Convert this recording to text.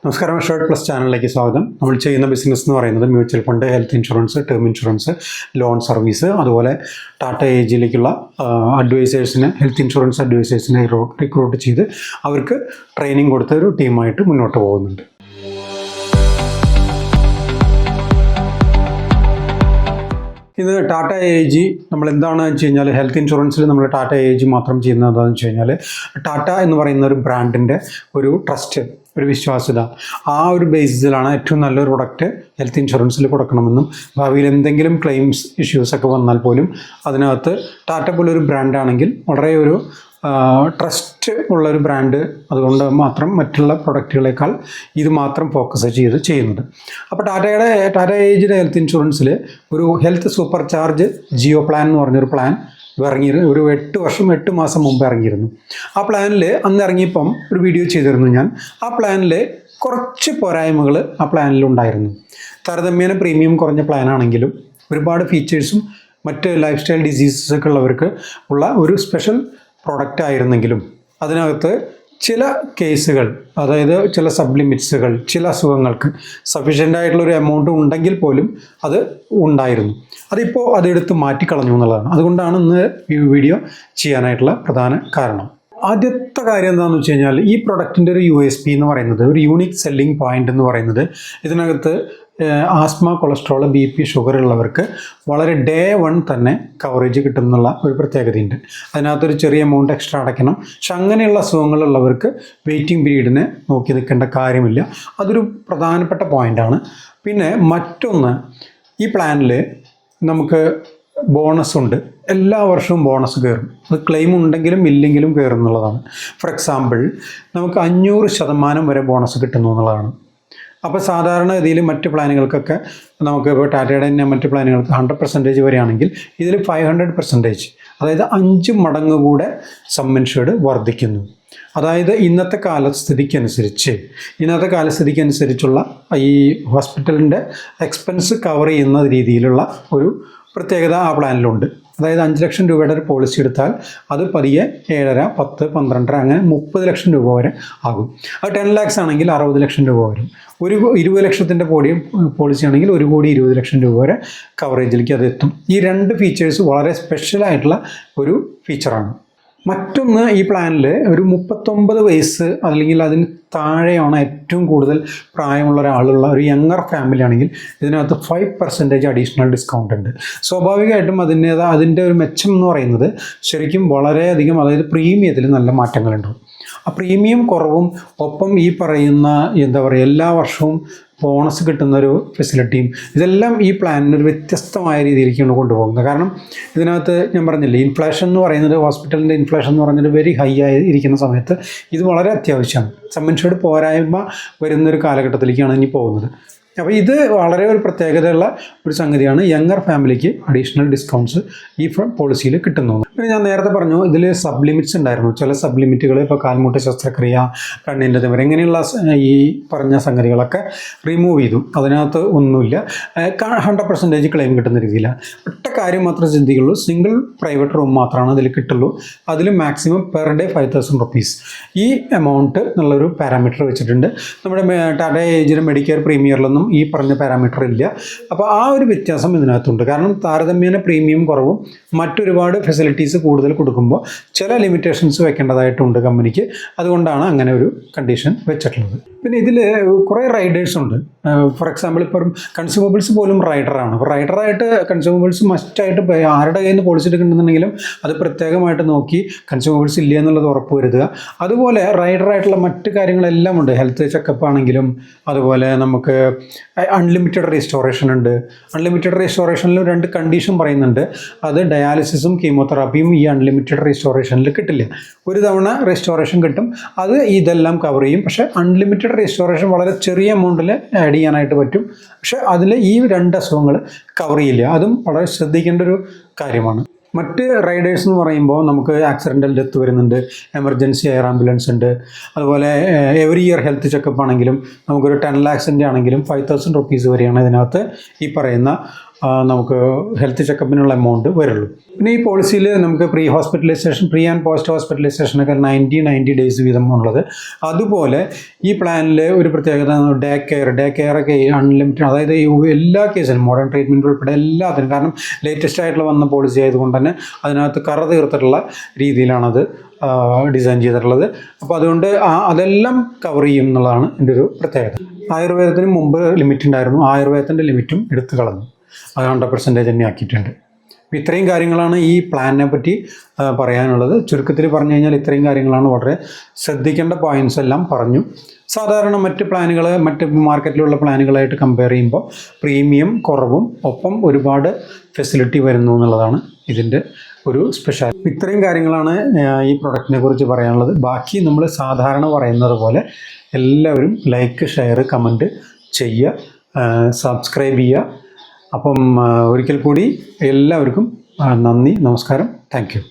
നമസ്കാരം. Shirt plus ചാനലിലേക്ക് സ്വാഗതം. നമ്മൾ ചെയ്യുന്ന ബിസിനസ് എന്ന് പറയുന്നത് mutual fund, health insurance, term insurance, loan service, അതുപോലെ ടാറ്റ ഏജിലേക്കുള്ള അഡ്വൈസേഴ്സിനെ, ഹെൽത്ത് ഇൻഷുറൻസ് അഡ്വൈസേഴ്സിനെ റിക്രൂട്ട് ചെയ്ത് അവർക്ക് ട്രെയിനിങ് കൊടുത്ത ഒരു ടീമായിട്ട് മുന്നോട്ട് പോകുന്നുണ്ട്. ഇത് ടാറ്റ ഏജി നമ്മൾ എന്താണെന്ന് വെച്ച് കഴിഞ്ഞാൽ, ഹെൽത്ത് ഇൻഷുറൻസിൽ നമ്മൾ ടാറ്റ ഏജി മാത്രം ചെയ്യുന്നത് എന്താണെന്ന് വെച്ച് കഴിഞ്ഞാൽ, ടാറ്റ എന്ന് പറയുന്ന ഒരു ബ്രാൻഡിൻ്റെ ഒരു ട്രസ്റ്റ്, ഒരു വിശ്വാസ്യത, ആ ഒരു ബേസിസിലാണ് ഏറ്റവും നല്ലൊരു പ്രൊഡക്റ്റ് ഹെൽത്ത് ഇൻഷുറൻസിൽ കൊടുക്കണമെന്നും ഭാവിയിൽ എന്തെങ്കിലും ക്ലെയിംസ് ഇഷ്യൂസൊക്കെ വന്നാൽ പോലും അതിനകത്ത് ടാറ്റ പോലൊരു ബ്രാൻഡാണെങ്കിൽ വളരെ ഒരു ട്രസ്റ്റ് ഉള്ളൊരു ബ്രാൻഡ്, അതുകൊണ്ട് മാത്രം മറ്റുള്ള പ്രൊഡക്റ്റുകളേക്കാൾ ഇത് മാത്രം ഫോക്കസ് ചെയ്ത് ചെയ്യുന്നത്. അപ്പോൾ ടാറ്റ ഏജിയുടെ ഹെൽത്ത് ഇൻഷുറൻസിൽ ഒരു ഹെൽത്ത് സൂപ്പർ ചാർജ് ജിയോ പ്ലാൻ എന്ന് പറഞ്ഞൊരു പ്ലാൻ ഇറങ്ങിയിരുന്നു. ഒരു 8 മാസം മുമ്പ് ഇറങ്ങിയിരുന്നു. ആ പ്ലാനിൽ അന്ന് ഇറങ്ങിയപ്പം ഒരു വീഡിയോ ചെയ്തിരുന്നു ഞാൻ. ആ പ്ലാനിൽ കുറച്ച് പോരായ്മകൾ ആ പ്ലാനിലുണ്ടായിരുന്നു. താരതമ്യേന പ്രീമിയം കുറഞ്ഞ പ്ലാനാണെങ്കിലും ഒരുപാട് ഫീച്ചേഴ്സും മറ്റ് ലൈഫ് സ്റ്റൈൽ ഡിസീസസൊക്കെ ഉള്ളവർക്ക് ഉള്ള ഒരു സ്പെഷ്യൽ പ്രൊഡക്റ്റ് ആയിരുന്നെങ്കിലും അതിനകത്ത് ചില കേസുകൾ, അതായത് ചില സബ്ലിമിറ്റ്സുകൾ, ചില അസുഖങ്ങൾക്ക് സഫീഷ്യൻ്റ് ആയിട്ടുള്ളൊരു എമൗണ്ട് ഉണ്ടെങ്കിൽ പോലും അത് ഉണ്ടായിരുന്നു. അതിപ്പോൾ അതെടുത്ത് മാറ്റിക്കളഞ്ഞു എന്നുള്ളതാണ്. അതുകൊണ്ടാണ് ഇന്ന് ഈ വീഡിയോ ചെയ്യാനായിട്ടുള്ള പ്രധാന കാരണം. ആദ്യത്തെ കാര്യം എന്താണെന്ന് വെച്ച് കഴിഞ്ഞാൽ, ഈ പ്രൊഡക്റ്റിൻ്റെ ഒരു USP എന്ന് പറയുന്നത്, ഒരു യൂണിക് സെല്ലിംഗ് പോയിന്റ് എന്ന് പറയുന്നത്, ഇതിനകത്ത് ആസ്മ, കൊളസ്ട്രോൾ, BP, ഷുഗർ ഉള്ളവർക്ക് വളരെ ഡേ 1 തന്നെ കവറേജ് കിട്ടുന്നുള്ള ഒരു പ്രത്യേകതയുണ്ട്. അതിനകത്തൊരു ചെറിയ എമൗണ്ട് എക്സ്ട്രാ അടയ്ക്കണം. പക്ഷെ അങ്ങനെയുള്ള അസുഖങ്ങളുള്ളവർക്ക് വെയിറ്റിംഗ് പീരീഡിനെ നോക്കി നിൽക്കേണ്ട കാര്യമില്ല. അതൊരു പ്രധാനപ്പെട്ട പോയിൻ്റാണ്. പിന്നെ മറ്റൊന്ന്, ഈ പ്ലാനിൽ നമുക്ക് ബോണസ് ഉണ്ട്. എല്ലാ വർഷവും ബോണസ് കയറും. അത് ക്ലെയിം ഉണ്ടെങ്കിലും ഇല്ലെങ്കിലും കയറും എന്നുള്ളതാണ്. ഫോർ എക്സാമ്പിൾ, നമുക്ക് 500% വരെ ബോണസ് കിട്ടുന്നു എന്നുള്ളതാണ്. അപ്പോൾ സാധാരണ ഗതിയിൽ മറ്റ് പ്ലാനുകൾക്കൊക്കെ നമുക്ക് ഇപ്പോൾ ടാറ്റയുടെ തന്നെ മറ്റ് പ്ലാനുകൾക്ക് 100% വരെയാണെങ്കിൽ ഇതിൽ 500%, അതായത് 5 മടങ്ങ് കൂടെ സം ഇൻഷുർഡ് വർദ്ധിക്കുന്നു. അതായത് ഇന്നത്തെ കാലസ്ഥിതിക്കനുസരിച്ചുള്ള ഈ ഹോസ്പിറ്റലിൻ്റെ എക്സ്പെൻസ് കവർ ചെയ്യുന്ന രീതിയിലുള്ള ഒരു പ്രത്യേകത ആ പ്ലാനിലുണ്ട്. അതായത് 5 ലക്ഷം രൂപയുടെ ഒരു പോളിസി എടുത്താൽ അത് പതിയെ 7.5, 10, 12 അങ്ങനെ 30 ലക്ഷം രൂപ വരെ ആകും. അത് 10 lakhs ആണെങ്കിൽ 60 ലക്ഷം രൂപ വരും. ഒരു 20 ലക്ഷത്തിൻ്റെ പോളിസി ആണെങ്കിൽ 1,20,00,000 രൂപ വരെ കവറേജിലേക്ക് അത് എത്തും. ഈ 2 ഫീച്ചേഴ്സ് വളരെ സ്പെഷ്യലായിട്ടുള്ള ഒരു ഫീച്ചറാണ്. മറ്റൊന്ന്, ഈ പ്ലാനിൽ ഒരു 39 വയസ്സ് അല്ലെങ്കിൽ അതിന് താഴെയാണ് ഏറ്റവും കൂടുതൽ പ്രായമുള്ള ഒരാളുള്ള ഒരു യങ്ങർ ഫാമിലി ആണെങ്കിൽ ഇതിനകത്ത് 5% അഡീഷണൽ ഡിസ്കൗണ്ട് ഉണ്ട്. സ്വാഭാവികമായിട്ടും അതിൻ്റെ ഒരു മെച്ചം എന്ന് പറയുന്നത് ശരിക്കും വളരെയധികം, അതായത് പ്രീമിയത്തിൽ നല്ല മാറ്റങ്ങളുണ്ടാവും. ആ പ്രീമിയം കുറവും ഒപ്പം ഈ പറയുന്ന എല്ലാ വർഷവും ബോണസ് കിട്ടുന്നൊരു ഫെസിലിറ്റിയും, ഇതെല്ലാം ഈ പ്ലാനിനൊരു വ്യത്യസ്തമായ രീതിയിലേക്കാണ് കൊണ്ടുപോകുന്നത്. കാരണം ഇതിനകത്ത് ഞാൻ പറഞ്ഞില്ലേ, ഇൻഫ്ലേഷൻ എന്ന് പറയുന്നത്, ഹോസ്പിറ്റലിൻ്റെ ഇൻഫ്ലേഷൻ എന്ന് പറയുന്നത് വെരി ഹൈ ആയി ഇരിക്കുന്ന സമയത്ത് ഇത് വളരെ അത്യാവശ്യമാണ്. സം ഇൻഷുർഡ് പോരായ്മ വരുന്നൊരു കാലഘട്ടത്തിലേക്കാണ് ഇനി പോകുന്നത്. അപ്പോൾ ഇത് വളരെ ഒരു പ്രത്യേകതയുള്ള ഒരു സംഗതിയാണ്. യങ്ങർ ഫാമിലിക്ക് അഡീഷണൽ ഡിസ്കൗണ്ട്സ് ഈ പോളിസിയിൽ കിട്ടുന്നു. പിന്നെ ഞാൻ നേരത്തെ പറഞ്ഞു, ഇതിൽ സബ് ലിമിറ്റ്സ് ഉണ്ടായിരുന്നു. ചില സബ് ലിമിറ്റുകൾ, ഇപ്പോൾ കാൽമുട്ട് ശസ്ത്രക്രിയ, കണ്ണിൻ്റെ തിമിരം, ഇങ്ങനെയുള്ള ഈ പറഞ്ഞ സംഗതികളൊക്കെ റിമൂവ് ചെയ്തു. അതിനകത്ത് ഒന്നുമില്ല. 100% ക്ലെയിം കിട്ടുന്ന രീതിയിലാണ്. ഒറ്റ കാര്യം മാത്രമേ ചിന്തിക്കുള്ളൂ, സിംഗിൾ പ്രൈവറ്റ് റൂം മാത്രമാണ് അതിൽ കിട്ടുള്ളൂ. അതിൽ മാക്സിമം പെർ ഡേ 5,000 rupees ഈ എമൗണ്ട് എന്നുള്ളൊരു പാരാമീറ്റർ വെച്ചിട്ടുണ്ട്. നമ്മുടെ ടാറ്റ ഏജിയുടെ മെഡിക്കെയർ പ്രീമിയറിലൊന്നും ഈ പറഞ്ഞ പാരാമീറ്റർ ഇല്ല. അപ്പോൾ ആ ഒരു വ്യത്യാസം ഇതിനകത്തുണ്ട്. കാരണം താരതമ്യേന പ്രീമിയം കുറവും മറ്റൊരുപാട് ഫെസിലിറ്റീസ് കൂടുതൽ കൊടുക്കുമ്പോൾ ചില ലിമിറ്റേഷൻസ് വെക്കേണ്ടതായിട്ടുണ്ട് കമ്പനിക്ക്. അതുകൊണ്ടാണ് അങ്ങനെ ഒരു കണ്ടീഷൻ വെച്ചിട്ടുള്ളത്. പിന്നെ ഇതിൽ കുറേ റൈഡേഴ്സ് ഉണ്ട്. ഫോർ എക്സാമ്പിൾ, ഇപ്പം കൺസ്യൂമബിൾസ് പോലും റൈഡറാണ്. അപ്പോൾ റൈഡറായിട്ട് കൺസ്യൂമബിൾസ് മസ്റ്റായിട്ട് ആരുടെ കയ്യിൽ നിന്ന് പോളിസി എടുക്കുന്നുണ്ടെങ്കിലും അത് പ്രത്യേകമായിട്ട് നോക്കി കൺസ്യൂമബിൾസ് ഇല്ല എന്നുള്ളത് ഉറപ്പ് വരുത്തുക. അതുപോലെ റൈഡറായിട്ടുള്ള മറ്റ് കാര്യങ്ങളെല്ലാം ഉണ്ട്. ഹെൽത്ത് ചെക്കപ്പ് ആണെങ്കിലും, അതുപോലെ നമുക്ക് അൺലിമിറ്റഡ് റീസ്റ്റോറേഷൻ ഉണ്ട്. അൺലിമിറ്റഡ് റീസ്റ്റോറേഷനിൽ 2 കണ്ടീഷൻ പറയുന്നുണ്ട്. അത് ഡയാലിസിസും കീമോതെറാപ്പിയും ഈ അൺലിമിറ്റഡ് റീസ്റ്റോറേഷനിൽ കിട്ടില്ല. ഒരു തവണ റീസ്റ്റോറേഷൻ കിട്ടും, അത് ഇതെല്ലാം കവർ ചെയ്യും. പക്ഷേ അൺലിമിറ്റഡ് റീസ്റ്റോറേഷൻ വളരെ ചെറിയ എമൗണ്ടിൽ ആഡ് ചെയ്യാനായിട്ട് പറ്റും. പക്ഷേ അതിൽ ഈ 2 അസുഖങ്ങൾ കവർ ചെയ്യില്ല. അതും വളരെ ശ്രദ്ധിക്കേണ്ട ഒരു കാര്യമാണ്. മറ്റ് റൈഡേഴ്സ് എന്ന് പറയുമ്പോൾ നമുക്ക് ആക്സിഡൻ്റൽ ഡെത്ത് വരുന്നുണ്ട്, എമർജൻസി എയർ ആംബുലൻസ് ഉണ്ട്. അതുപോലെ എവറി ഇയർ ഹെൽത്ത് ചെക്കപ്പ് ആണെങ്കിലും നമുക്കൊരു 10 lakhs ആണെങ്കിലും 5,000 rupees വരെയാണ് ഇതിനകത്ത് ഈ പറയുന്ന നമുക്ക് ഹെൽത്ത് ചെക്കപ്പിനുള്ള എമൗണ്ട് വരുള്ളൂ. പിന്നെ ഈ പോളിസിയിൽ നമുക്ക് പ്രീ ആൻഡ് പോസ്റ്റ് ഹോസ്പിറ്റലൈസേഷനൊക്കെ 90 ഡേയ്സ് വീതം ഉള്ളത്. അതുപോലെ ഈ പ്ലാനിൽ ഒരു പ്രത്യേകത ഡേ കെയർ ഒക്കെ അൺലിമിറ്റഡ്, അതായത് എല്ലാ കേസിലും മോഡേൺ ട്രീറ്റ്മെൻറ്റ് ഉൾപ്പെടെ എല്ലാത്തിനും, കാരണം ലേറ്റസ്റ്റ് ആയിട്ടുള്ള വന്ന പോളിസി ആയതുകൊണ്ട് തന്നെ അതിനകത്ത് കറ തീർത്തിട്ടുള്ള രീതിയിലാണത് ഡിസൈൻ ചെയ്തിട്ടുള്ളത്. അപ്പോൾ അതുകൊണ്ട് അതെല്ലാം കവർ ചെയ്യും എന്നുള്ളതാണ് എൻ്റെ ഒരു പ്രത്യേകത. ആയുർവേദത്തിന് മുമ്പ് ലിമിറ്റ് ഉണ്ടായിരുന്നു, ആയുർവേദത്തിൻ്റെ ലിമിറ്റും എടുത്തു കളഞ്ഞു, അത് 100% തന്നെ ആക്കിയിട്ടുണ്ട്. അപ്പോൾ ഇത്രയും കാര്യങ്ങളാണ് ഈ പ്ലാനിനെ പറ്റി പറയാനുള്ളത്. ചുരുക്കത്തിൽ പറഞ്ഞു കഴിഞ്ഞാൽ ഇത്രയും കാര്യങ്ങളാണ്, വളരെ ശ്രദ്ധിക്കേണ്ട പോയിൻറ്റ്സ് എല്ലാം പറഞ്ഞു. സാധാരണ മറ്റ് മാർക്കറ്റിലുള്ള പ്ലാനുകളായിട്ട് കമ്പയർ ചെയ്യുമ്പോൾ പ്രീമിയം കുറവും ഒപ്പം ഒരുപാട് ഫെസിലിറ്റി വരുന്നു എന്നുള്ളതാണ് ഇതിൻ്റെ ഒരു സ്പെഷ്യാലിറ്റി. ഇത്രയും കാര്യങ്ങളാണ് ഈ പ്രൊഡക്റ്റിനെ കുറിച്ച് പറയാനുള്ളത്. ബാക്കി നമ്മൾ സാധാരണ പറയുന്നത് പോലെ എല്ലാവരും ലൈക്ക്, ഷെയർ, കമൻറ്റ് ചെയ്യുക, സബ്സ്ക്രൈബ് ചെയ്യുക. അപ്പം ഒരിക്കൽ കൂടി എല്ലാവർക്കും നന്ദി, നമസ്കാരം, താങ്ക് യു.